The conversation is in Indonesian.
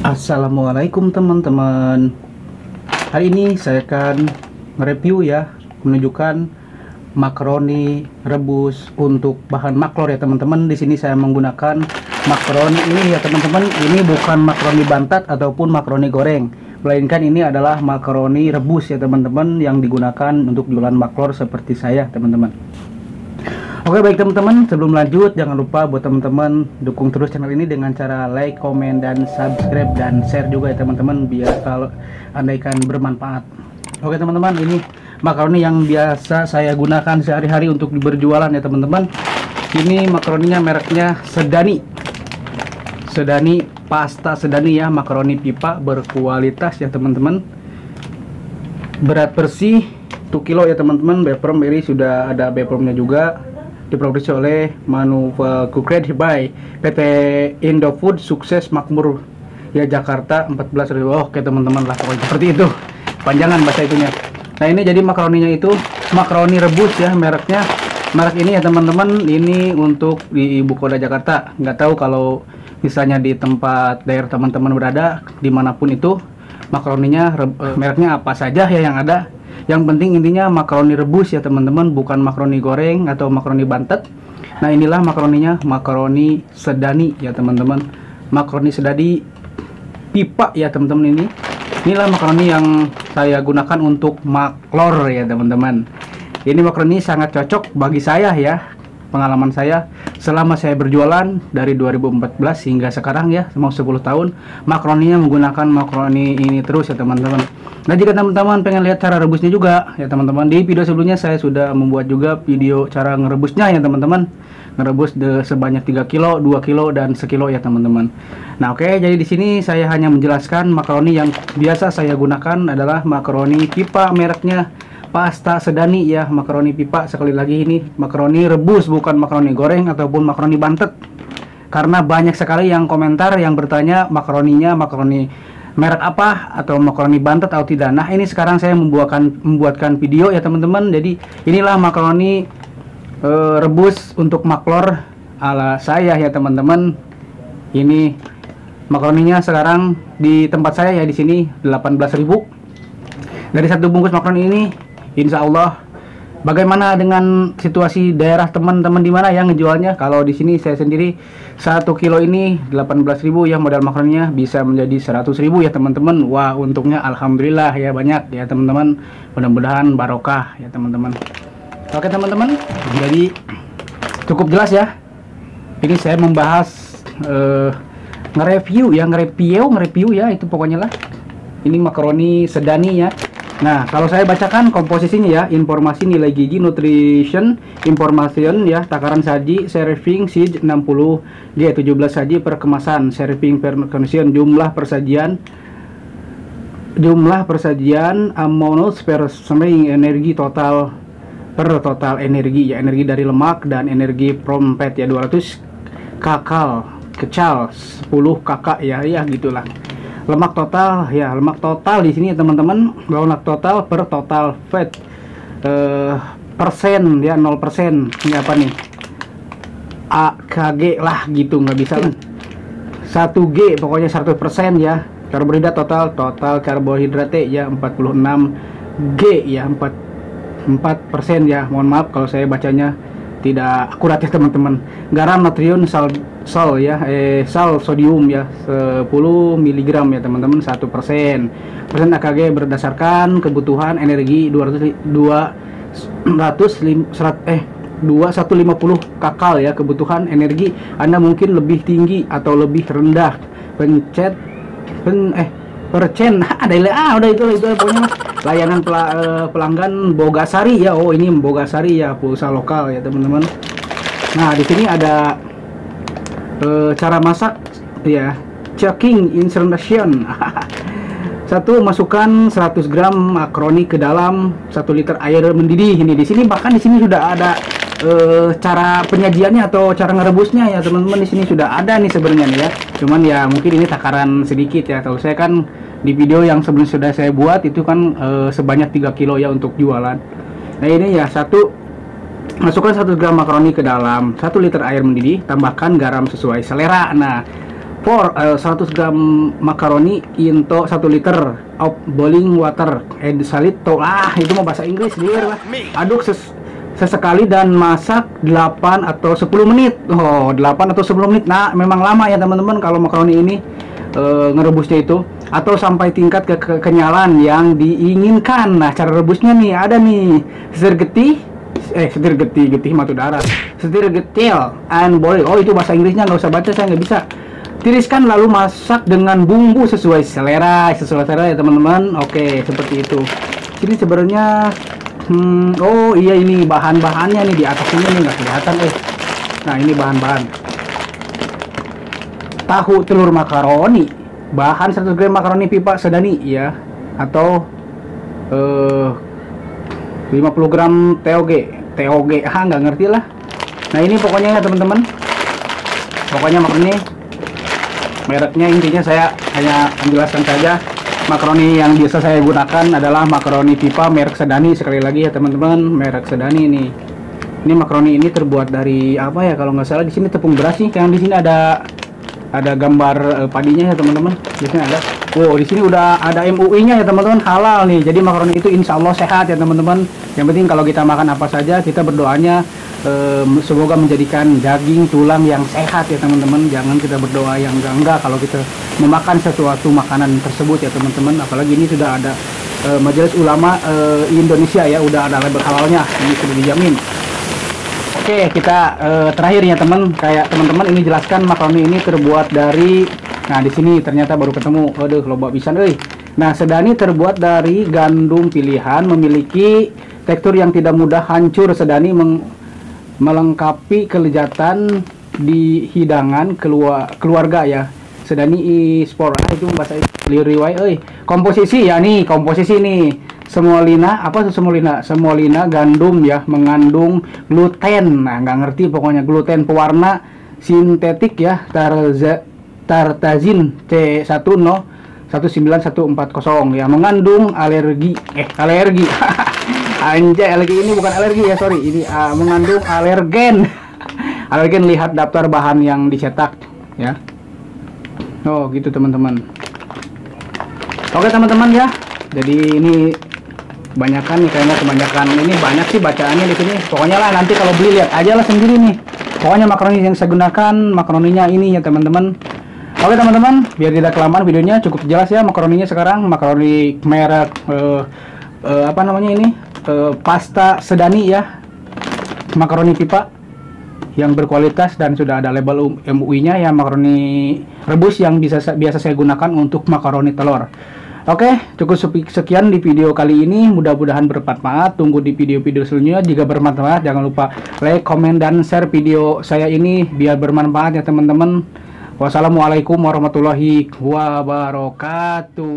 Assalamualaikum teman-teman. Hari ini saya akan mereview ya, menunjukkan makaroni rebus untuk bahan maklor ya teman-teman. Di sini saya menggunakan makaroni ini ya teman-teman. Ini bukan makaroni bantat ataupun makaroni goreng, melainkan ini adalah makaroni rebus ya teman-teman, yang digunakan untuk jualan maklor seperti saya teman-teman. Oke baik teman-teman, sebelum lanjut jangan lupa buat teman-teman dukung terus channel ini dengan cara like, komen, dan subscribe, dan share juga ya teman-teman, biar kalau andaikan bermanfaat. Oke teman-teman, ini makaroni yang biasa saya gunakan sehari-hari untuk berjualan ya teman-teman. Ini makaroninya mereknya Sedani. Sedani, pasta Sedani ya, makaroni pipa berkualitas ya teman-teman. Berat bersih 1 kilo ya teman-teman. Bepom ini sudah ada Bepomnya juga. Diproduksi oleh Manufactured by PT Indofood, Sukses Makmur ya, Jakarta 14.000. Oke teman-teman lah, pokoknya seperti itu panjangan bahasa itunya. Nah ini jadi makaroninya itu makaroni rebus ya, mereknya merek ini ya teman-teman. Ini untuk di ibu kota Jakarta. Nggak tahu kalau misalnya di tempat daerah teman-teman berada dimanapun itu makaroninya mereknya apa saja ya yang ada. Yang penting intinya makaroni rebus ya teman-teman, bukan makaroni goreng atau makaroni bantet. Nah inilah makaroninya, makaroni Sedani ya teman-teman. Makaroni Sedani pipa ya teman-teman. Inilah makaroni yang saya gunakan untuk maklor ya teman-teman. Ini makaroni sangat cocok bagi saya ya. Pengalaman saya selama saya berjualan dari 2014 hingga sekarang ya, mau 10 tahun makaroninya menggunakan makaroni ini terus ya teman-teman. Nah jika teman-teman pengen lihat cara rebusnya juga ya teman-teman, di video sebelumnya saya sudah membuat juga video cara ngerebusnya ya teman-teman. Ngerebus sebanyak 3 kilo, 2 kilo, dan sekilo ya teman-teman. Nah oke, jadi di sini saya hanya menjelaskan makaroni yang biasa saya gunakan adalah makaroni pipa, mereknya pasta Sedani ya, makaroni pipa. Sekali lagi ini makaroni rebus, bukan makaroni goreng ataupun makaroni bantet. Karena banyak sekali yang komentar yang bertanya makaroninya makaroni merek apa atau makaroni bantet atau tidak. Nah ini sekarang saya membuatkan video ya teman-teman. Jadi inilah makaroni rebus untuk maklor ala saya ya teman-teman. Ini makaroninya sekarang di tempat saya ya, di sini 18.000. Dari satu bungkus makaroni ini, insya Allah. Bagaimana dengan situasi daerah teman-teman di mana yang ngejualnya? Kalau di sini saya sendiri 1 kilo ini 18.000 ya, modal makaroninya bisa menjadi 100.000 ya teman-teman. Wah untungnya alhamdulillah ya, banyak ya teman-teman. Mudah-mudahan barokah ya teman-teman. Oke teman-teman, jadi cukup jelas ya. Ini saya membahas nge-review ya, itu pokoknya lah. Ini makaroni Sedani ya. Nah, kalau saya bacakan komposisinya ya, informasi nilai gizi, nutrition, information ya, takaran saji, serving size 60, dia 17 saji per kemasan, serving per condition, jumlah persajian, amount per serving, energi total per total energi ya, energi dari lemak dan energi from fat ya, 200 kecal 10 kakak ya, gitulah. Lemak total ya, lemak total di sini ya teman-teman, lemak total per total fat persen ya, 0%. Ini apa nih, AKG lah gitu, nggak bisa kan 1G, pokoknya 100% ya. Karbohidrat total karbohidrat ya 46G ya, 4% ya. Mohon maaf kalau saya bacanya tidak akurat ya teman-teman. Garam, natrium, sal ya, sal sodium ya 10 mg ya teman-teman, 1%. Persen AKG berdasarkan kebutuhan energi 250 kakal ya, kebutuhan energi Anda mungkin lebih tinggi atau lebih rendah. Percen udah itu pokoknya layanan pelanggan Bogasari ya. Oh ini Bogasari ya, pulsa lokal ya teman-teman. Nah di sini ada cara masak ya, checking instruction. Satu, masukkan 100 gram makaroni ke dalam 1 liter air mendidih. Ini di sini, bahkan di sini sudah ada cara penyajiannya atau cara ngerebusnya ya teman-teman. Di sini sudah ada nih sebenarnya nih ya, cuman ya mungkin ini takaran sedikit ya. Kalau saya kan di video yang sebelum sudah saya buat itu kan sebanyak 3 kilo ya untuk jualan. Nah ini ya, satu, masukkan 100 gram makaroni ke dalam 1 liter air mendidih, tambahkan garam sesuai selera. Nah Pour 100 gram makaroni into 1 liter of boiling water, add salt to, itu mau bahasa Inggris dia. Aduk sesekali dan masak 8 atau 10 menit. 8 atau 10 menit. Nah, memang lama ya teman-teman kalau makaroni ini ngerebusnya itu, atau sampai tingkat kekenyalan yang diinginkan. Nah, cara rebusnya nih ada nih. Setir getih matu darah. Setir getil and boil. Oh, itu bahasa Inggrisnya, nggak usah baca, saya nggak bisa. Tiriskan lalu masak dengan bumbu sesuai selera ya teman-teman. Oke, seperti itu. Sini sebenarnya oh iya, ini bahan-bahannya nih di atas ini nih, nggak kelihatan. Nah, ini bahan-bahan. Tahu telur makaroni, bahan 100 gram makaroni pipa sedani ya, atau 50 gram TOG, nggak ngerti lah. Nah, ini pokoknya ya teman-teman, pokoknya makaroni mereknya, intinya saya hanya menjelaskan saja. Makaroni yang biasa saya gunakan adalah makaroni pipa merek Sedani. Sekali lagi ya teman-teman, merek Sedani ini. Ini makaroni ini terbuat dari apa ya, kalau nggak salah di sini tepung beras nih. Yang di sini ada gambar padinya ya teman-teman. Biasanya ada. Wow, di sini udah ada MUI-nya ya teman-teman, halal nih. Jadi makaroni itu insya Allah sehat ya teman-teman. Yang penting kalau kita makan apa saja, kita berdoanya semoga menjadikan daging tulang yang sehat ya teman-teman. Jangan kita berdoa yang enggak kalau kita memakan sesuatu makanan tersebut ya teman-teman. Apalagi ini sudah ada Majelis Ulama Indonesia ya, udah ada label halalnya, ini sudah dijamin. Oke, kita terakhir ya teman, kayak teman-teman ini jelaskan makaroni ini terbuat dari, nah di sini ternyata baru ketemu, aduh loba pisan euy. Nah, Sedani terbuat dari gandum pilihan, memiliki tekstur yang tidak mudah hancur. Sedani melengkapi kelezatan di hidangan keluarga ya. Sedani sport itu bahasa riwayat komposisi ya nih, komposisi nih. Semolina, apa itu semolina? Semolina gandum ya, mengandung gluten. Nah, nggak ngerti pokoknya, gluten pewarna sintetik ya, tartazin C19140 ya, mengandung alergi anjay, alergi ini bukan alergi ya, sorry, ini mengandung alergen. Alergen, lihat daftar bahan yang dicetak ya. Oh gitu teman-teman. Oke teman-teman ya, jadi ini kebanyakan nih, kayaknya kebanyakan ini banyak sih bacaannya di sini. Pokoknya lah nanti kalau beli lihat aja lah sendiri nih. Pokoknya makaroni yang saya gunakan makaroninya ini ya teman-teman. Oke teman-teman, biar tidak kelamaan videonya, cukup jelas ya makaroninya sekarang. Makaroni merek apa namanya ini, pasta Sedani ya, makaroni pipa yang berkualitas dan sudah ada label MUI-nya ya, makaroni rebus yang biasa saya gunakan untuk makaroni telur. Oke, cukup sekian di video kali ini, mudah-mudahan bermanfaat. Tunggu di video-video selanjutnya. Jika bermanfaat, jangan lupa like, komen, dan share video saya ini biar bermanfaat ya teman-teman. Wassalamualaikum warahmatullahi wabarakatuh.